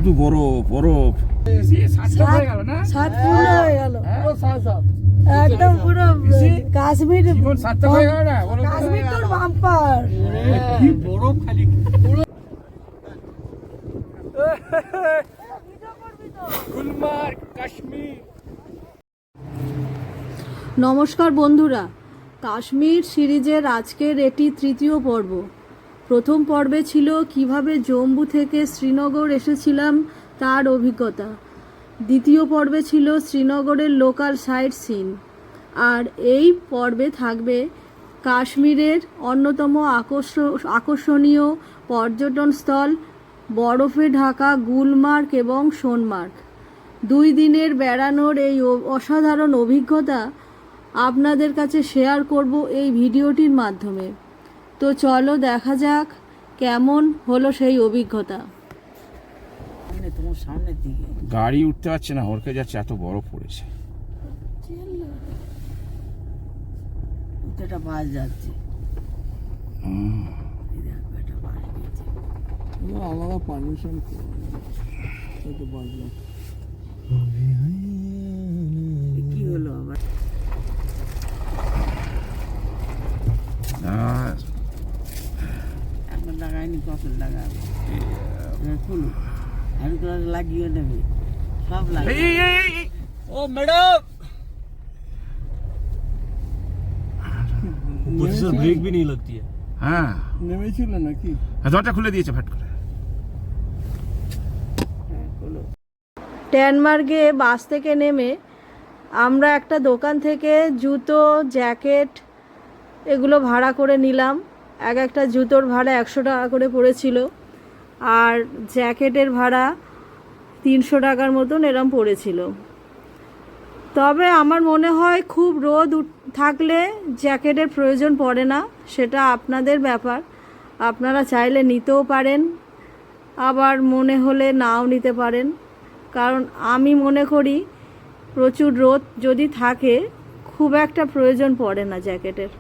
শুধু বরফ বরফ। সাত পূর্ণ হয়ে গেল একদম পুরো কাশ্মীর। কাশ্মীর তোর বাম্পার বরফ খালি। গুলমার্গ কাশ্মীর। নমস্কার বন্ধুরা, কাশ্মীর সিরিজের আজকের এটি তৃতীয় পর্ব। প্রথম পর্বে ছিল কিভাবে জম্মু থেকে শ্রীনগর এসেছিলাম তার অভিজ্ঞতা। দ্বিতীয় পর্বে ছিল শ্রীনগরের লোকাল সাইট সিন। আর এই পর্বে থাকবে কাশ্মীরের অন্যতম আকর্ষণীয় পর্যটনস্থল বরফে ঢাকা গুলমার্গ এবং সোনমার্গ। 2 দিনের বেড়ানোর এই অসাধারণ অভিজ্ঞতা আপনাদের কাছে শেয়ার করব এই ভিডিওটির মাধ্যমে। তো চলো দেখা যাক কেমন হলো সেই অভিজ্ঞতা। তোমার সামনের দিকে গাড়ি উঠতে পারছে না, হড়কে যাচ্ছে, এত বরফ পড়েছে। একটা বাস যাচ্ছে, একটা বাস দিচ্ছে। আলাদা পারমিশন কি হলো আবার? একবার লাগায়নি, কখন লাগাবে? খুলো, হ্যান্ড গ্লাস লাগিয়ে নেবে, সব লাগিয়ে। ও ম্যাডাম मुझसे ब्रेक भी नहीं लगती है। হ্যাঁ, নেমেছিল নাকি? দরজা খুলে দিয়েছে ফ্যাট করে। ট্যানমার্গে বাস থেকে নেমে আমরা একটা দোকান থেকে জুতো, জ্যাকেট এগুলো ভাড়া করে নিলাম। একটা জুতোর ভাড়া 100 টাকা করে পড়েছিল, আর জ্যাকেটের ভাড়া 300 টাকার মতন এরম পড়েছিল। তবে আমার মনে হয় খুব রোদ থাকলে জ্যাকেটের প্রয়োজন পড়ে না, সেটা আপনাদের ব্যাপার। আপনারা চাইলে নিতেও পারেন, আবার মনে হলে নাও নিতে পারেন। কারণ আমি মনে করি প্রচুর রোদ যদি থাকে খুব একটা প্রয়োজন পড়ে না জ্যাকেটের।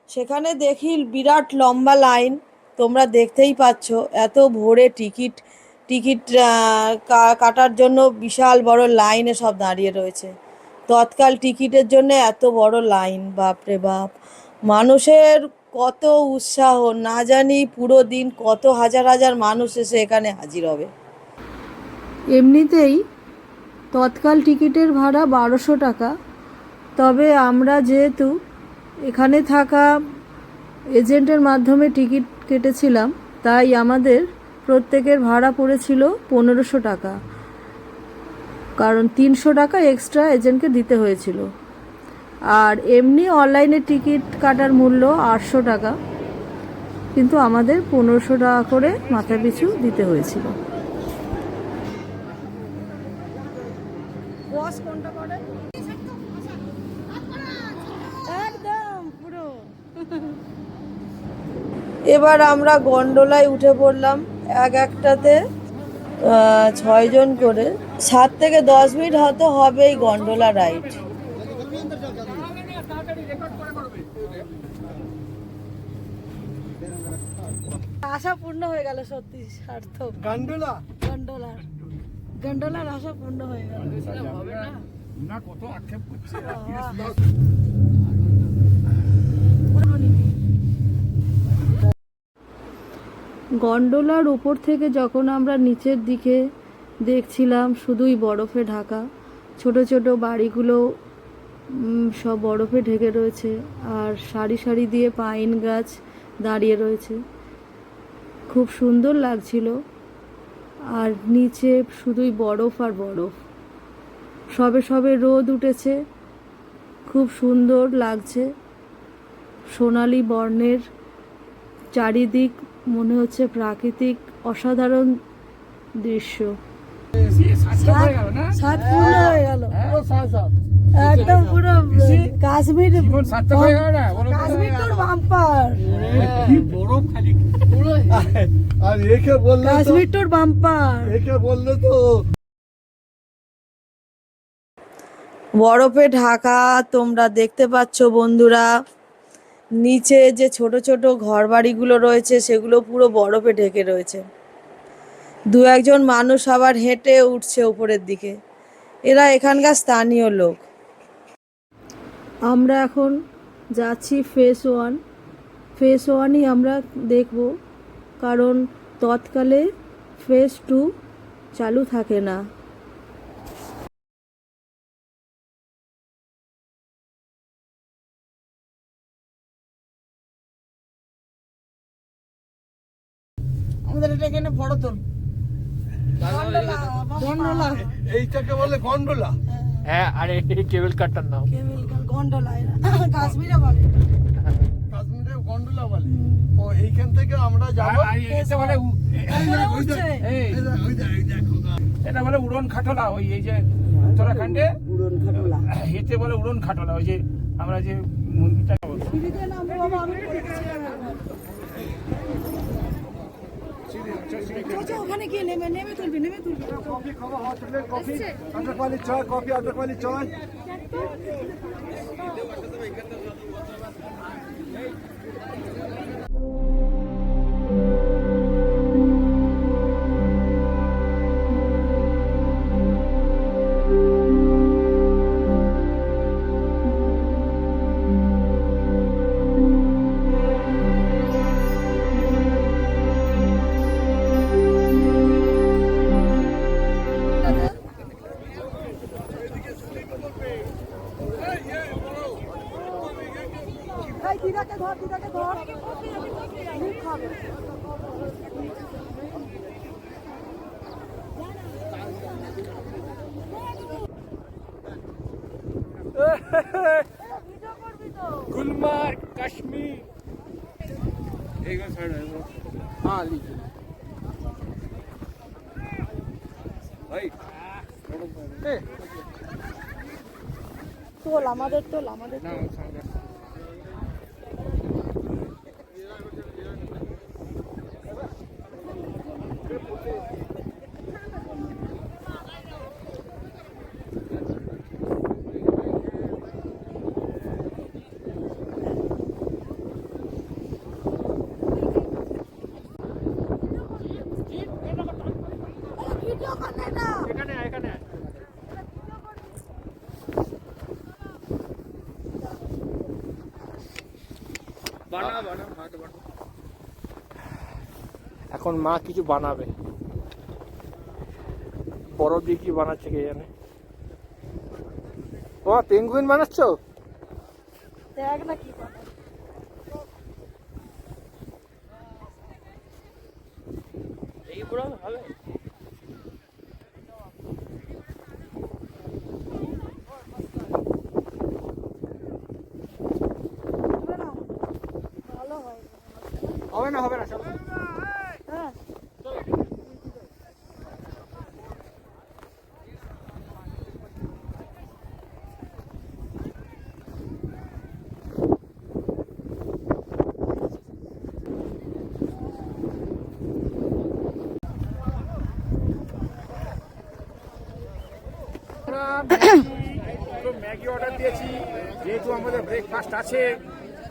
সেখানে দেখি বিরাট লম্বা লাইন, তোমরা দেখতেই পাচ্ছ। এত ভোরে টিকিট কাটার জন্য বিশাল বড় লাইনে সব দাঁড়িয়ে রয়েছে। তৎকাল টিকিটের জন্য এত বড় লাইন, বাপরে বাপ! মানুষের কত উৎসাহ, না জানি পুরো দিন কত হাজার হাজার মানুষ এসে এখানে হাজির হবে। এমনিতেই তৎকাল টিকিটের ভাড়া 1200 টাকা। তবে আমরা যেহেতু এখানে থাকা এজেন্টের মাধ্যমে টিকিট কেটেছিলাম, তাই আমাদের প্রত্যেকের ভাড়া পড়েছিল 1500 টাকা। কারণ 300 টাকা এক্সট্রা এজেন্টকে দিতে হয়েছিল। আর এমনি অনলাইনে টিকিট কাটার মূল্য 800 টাকা, কিন্তু আমাদের 1500 টাকা করে মাথা পিছু দিতে হয়েছিল। এবার আমরা গন্ডোলায় উঠে পড়লাম, একটাতে 6 জন করে। 7 থেকে 10 মিনিট হয়তো হবে এই গন্ডোলা রাইড। আশা পূর্ণ হয়ে গেল, সত্যি সার্থক। গন্ডোলার আশা পূর্ণ হয়ে গেল। না কত আক্ষেপ করছে। গন্ডোলার উপর থেকে যখন আমরা নিচের দিকে দেখছিলাম, শুধুই বরফে ঢাকা, ছোট ছোট বাড়িগুলো সব বরফে ঢেকে রয়েছে, আর সারি সারি দিয়ে পাইন গাছ দাঁড়িয়ে রয়েছে, খুব সুন্দর লাগছিল। আর নিচে শুধুই বরফ আর বরফ। সবে সবে রোদ উঠেছে, খুব সুন্দর লাগছে, সোনালি বর্ণের চারিদিক, মনে হচ্ছে প্রাকৃতিক অসাধারণ দৃশ্য। 7 পূর্ণ হয়ে গেল, একদম পুরো কাশ্মীর, কাশ্মীর তোর বাম্পার, বরফ খালি আর একে বললে তো, কাশ্মীর তোর বাম্পার। একে বললে তো বরফে ঢাকা তোমরা দেখতে পাচ্ছ বন্ধুরা। নিচে যে ছোট ছোট ঘরবাড়িগুলো রয়েছে সেগুলো পুরো বরফে ঢেকে রয়েছে। 2-1 মানুষ আবার হেঁটে উঠছে উপরের দিকে, এরা এখানকার স্থানীয় লোক। আমরা এখন যাচ্ছি ফেজ 1। ফেজ 1ই আমরা দেখব, কারণ তৎকালে ফেজ 2 চালু থাকে না। আমাদের এটা এখানে বড় তোল গন্ডোলা, এইটাকে বলে গন্ডোলা। হ্যাঁ, আর এই কেবল কারটার নাম গন্ডোলা, কাশ্মীরে বলে, কাশ্মীরে গন্ডোলা বলে। ও এইখান থেকে আমরা যাবো, এটা বলে উড়ন খাটলা। ওই এই যে উত্তরাখণ্ডে উড়ন খাটোলা। এতে বলে উড়ন খাটলা। ওই যে আমরা যে মন্দিরটা ওখানে গিয়ে নেমে তুলবি। কফি খাওয়া হোটেলের কফি, আদরক वाली चाय, कॉफी अदरक वाली चाय। गुलमार्ग काश्मीर। एक साइड है वो। हाँ लीजिए भाई। তোল আমাদের ना सामने এখন মা কিছু বানাবে, বরফ দিয়ে কি বানাচ্ছে কে জানে। ও পেঙ্গুইন বানাচ্ছ? দেখ না কি এই পুরো হবে। ম্যাগি অর্ডার দিয়েছি, যেহেতু আমাদের ব্রেকফাস্ট আছে,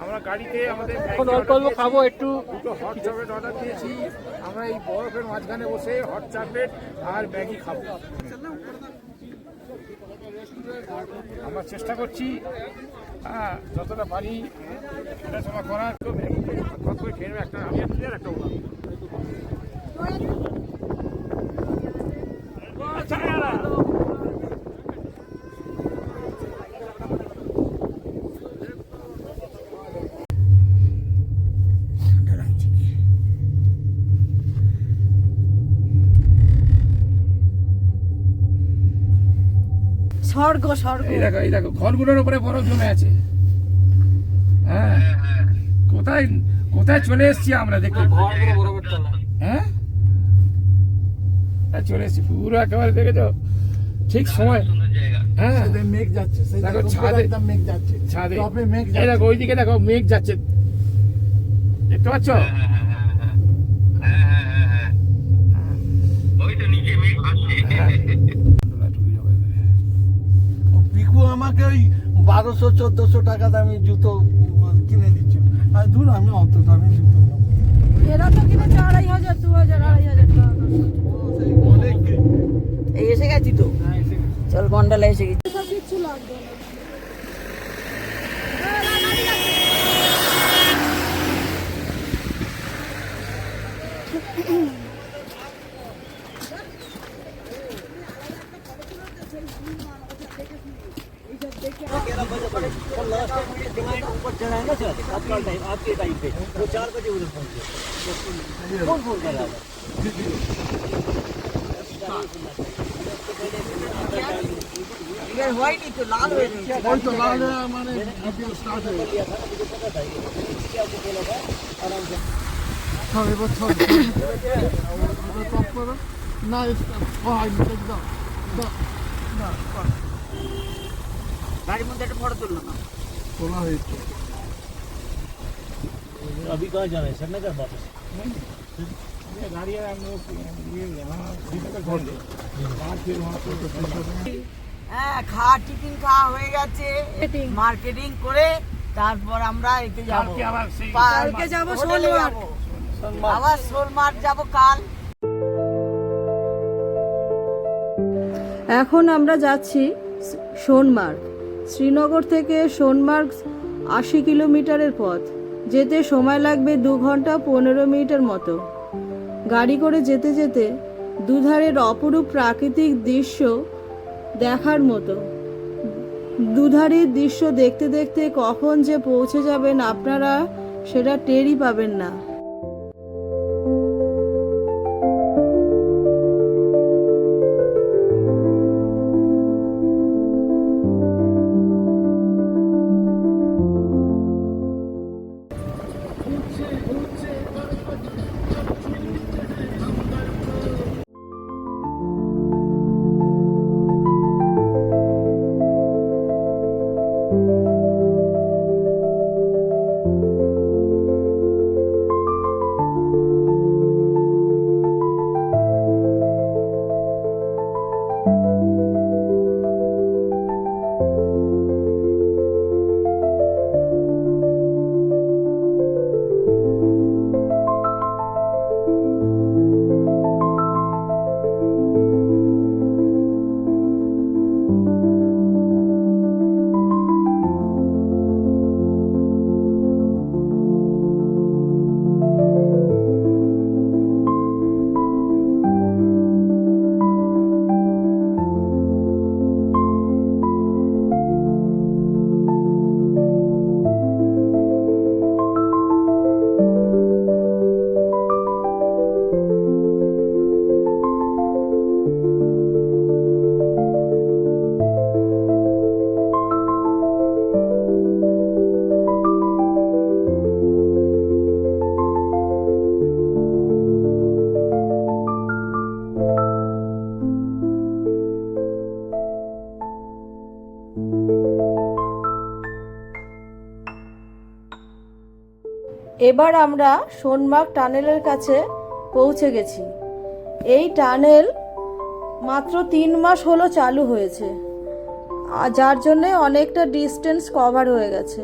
আমরা গাড়িতে আমাদের এখন অল্প অল্প খাবো একটু। দুটো হট চকলেট অর্ডার দিয়েছি। আমরা এই বরফের মাঝখানে বসে হট চকলেট আর ম্যাগি খাবো। আমরা চেষ্টা করছি যতটা পারি পড়াশোনা করার। তো ম্যাগি কত করে খেয়ে নেবো, একটা আমি একটা ওরা আচ্ছা স্বর্গ স্বর্গ। এই দেখো ঘরগুলোর উপরে বরফ জমে আছে। হ্যাঁ, কোথায় কোথায় চলে এসেছি আমরা দেখতে। হ্যাঁ, চলে এসেছি পুরো একেবারে, দেখেছো ঠিক সময়। হ্যাঁ, মেঘ যাচ্ছে, দেখো ছাদে মেঘ যাচ্ছে, ছাদে টপে মেঘ এই দেখো, ওইদিকে দেখো মেঘ যাচ্ছে, দেখতে পাচ্ছ? পিকু আমাকে ওই 1200-1400 টাকা দামি জুতো কিনে দিচ্ছে। আর দূর, আমি অত দামি জুতো নেবো। এরা তো কিনেছে 2500, 2000, 2500 টাকা। অনেক এই এসে গেছি তো, চল গন্ডালা এসে গেছি। সব কিচ্ছু লাগবে না। হয়নি তো, লাল হয়ে গেছে। ওই তো লাল মানে ভিডিও স্টার্ট হয়ে গেছে। সব এবার সব টপ করো না, হয়নি, দাও দাও না, গাড়ির মধ্যে একটা ফটো তুললো না। তোলা হয়েছে। अभी कहाँ जाना है? श्रीनगर वापस। गाड़ी हम लोग यहाँ श्रीनगर छोड़ दे, बाद फिर वहाँ पे হ্যাঁ, টিফিন খাওয়া হয়ে গেছে, মার্কেটিং করে তারপর আমরা এতে যাবো। কালকে আবার সেই কালকে যাবো হোটেলে শোলমার্গ। যাবো। আবার শোলমার্গ যাবো কাল। এখন আমরা যাচ্ছি সোনমার্গ। শ্রীনগর থেকে সোনমার্গ 80 কিলোমিটারের পথ। যেতে সময় লাগবে 2 ঘন্টা 15 মিনিটের মতো। গাড়ি করে যেতে যেতে দুধারের অপরূপ প্রাকৃতিক দৃশ্য দেখার মতো। দুধারের দৃশ্য দেখতে দেখতে কখন যে পৌঁছে যাবেন আপনারা সেটা টেরই পাবেন না। এবার আমরা সোনমার্গ টানেলের কাছে পৌঁছে গেছি। এই টানেল মাত্র 3 মাস হলো চালু হয়েছে, আর যার জন্যে অনেকটা ডিস্টেন্স কভার হয়ে গেছে।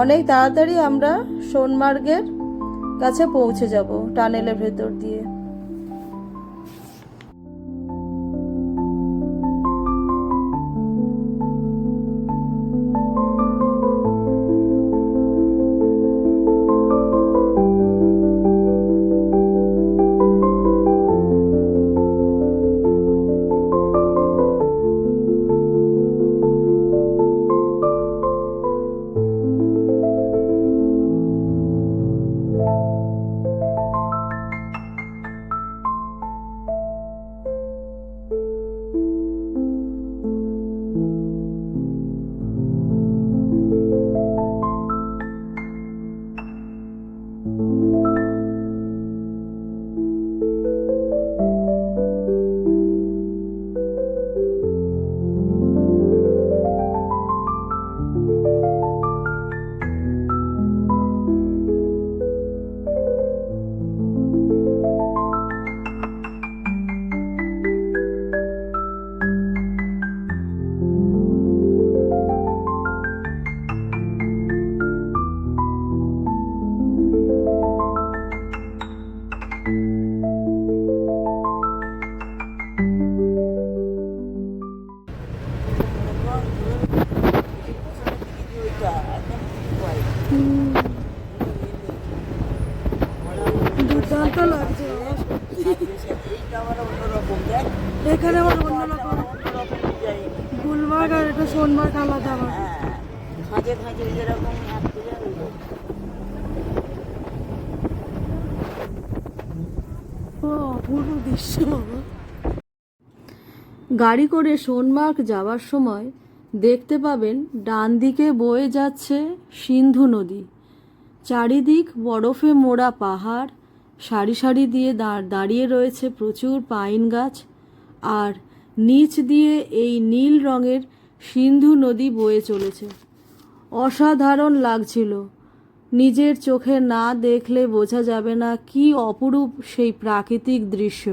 অনেক তাড়াতাড়ি আমরা সোনমার্গের কাছে পৌঁছে যাব টানেলের ভেতর দিয়ে। দুর্দান্ত লাগছে। এইটা আবার অন্যরকম, দেখ এখানে আবার অন্যরকম গুলমার্গ আর এটা সোনমার্গ আলাদা আবার। হ্যাঁ, খাঁজে খাঁজে যেরকম হাঁটতে যায় ও অপূর্ব দৃশ্য। গাড়ি করে সোনমার্গ যাওয়ার সময় দেখতে পাবেন ডান দিকে বয়ে যাচ্ছে সিন্ধু নদী। চারিদিক বরফে মোড়া পাহাড়, সারি সারি দিয়ে দাঁড়িয়ে রয়েছে প্রচুর পাইন গাছ, আর নিচ দিয়ে এই নীল রঙের সিন্ধু নদী বয়ে চলেছে। অসাধারণ লাগছিল। নিজের চোখে না দেখলে বোঝা যাবে না কি অপরূপ সেই প্রাকৃতিক দৃশ্য।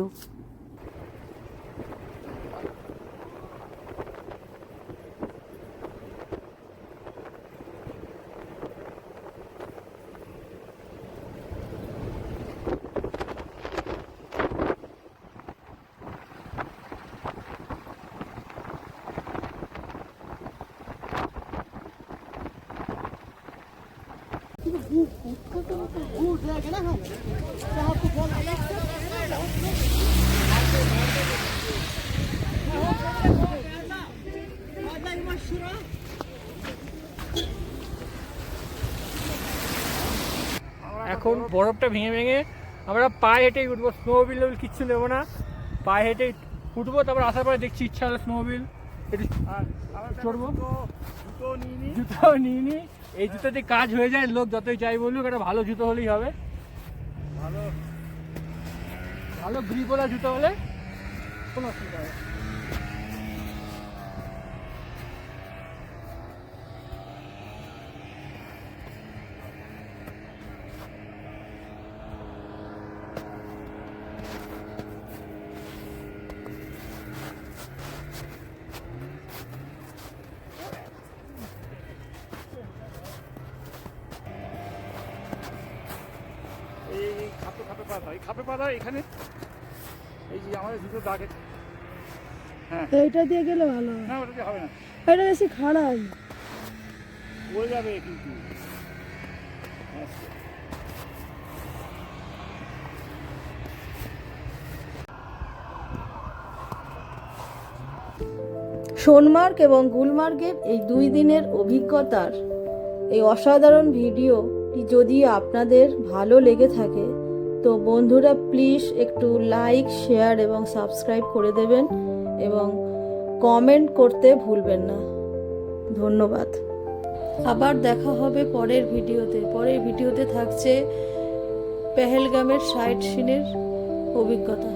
এখন বরফটা ভেঙে ভেঙে আমরা পায়ে হেঁটেই উঠবো, স্নোমোবিল কিচ্ছু নেবো না, পায়ে হেঁটে উঠবো। তারপর আসার পরে দেখছি ইচ্ছা হলে স্নোমোবিল একটু চড়বো। জুতো নিয়ে নি, এই জুতোতে কাজ হয়ে যায়, লোক যতই চাই বলুক, একটা ভালো জুতো হলেই হবে। ভালো ভালো গ্রিপওয়ালা জুতো হলে কোনো অসুবিধা হবে। এই খাপে পাতা এখানে এই যে আমাদের জুতো দাগে। হ্যাঁ এইটা দিয়ে গেলে ভালো হয়। না, ওটা দিয়ে হবে না, এটা বেশি খাড়াই। পড়ে যাবে কিন্তু। সোনমার্গ এবং গুলমার্গের এই 2 দিনের অভিজ্ঞতার এই অসাধারণ ভিডিওটি যদি আপনাদের ভালো লেগে থাকে তো বন্ধুরা প্লিজ একটু লাইক, শেয়ার এবং সাবস্ক্রাইব করে দেবেন এবং কমেন্ট করতে ভুলবেন না। ধন্যবাদ। আবার দেখা হবে পরের ভিডিওতে। পরের ভিডিওতে থাকছে পেহেলগামের সাইট সিনের অভিজ্ঞতা।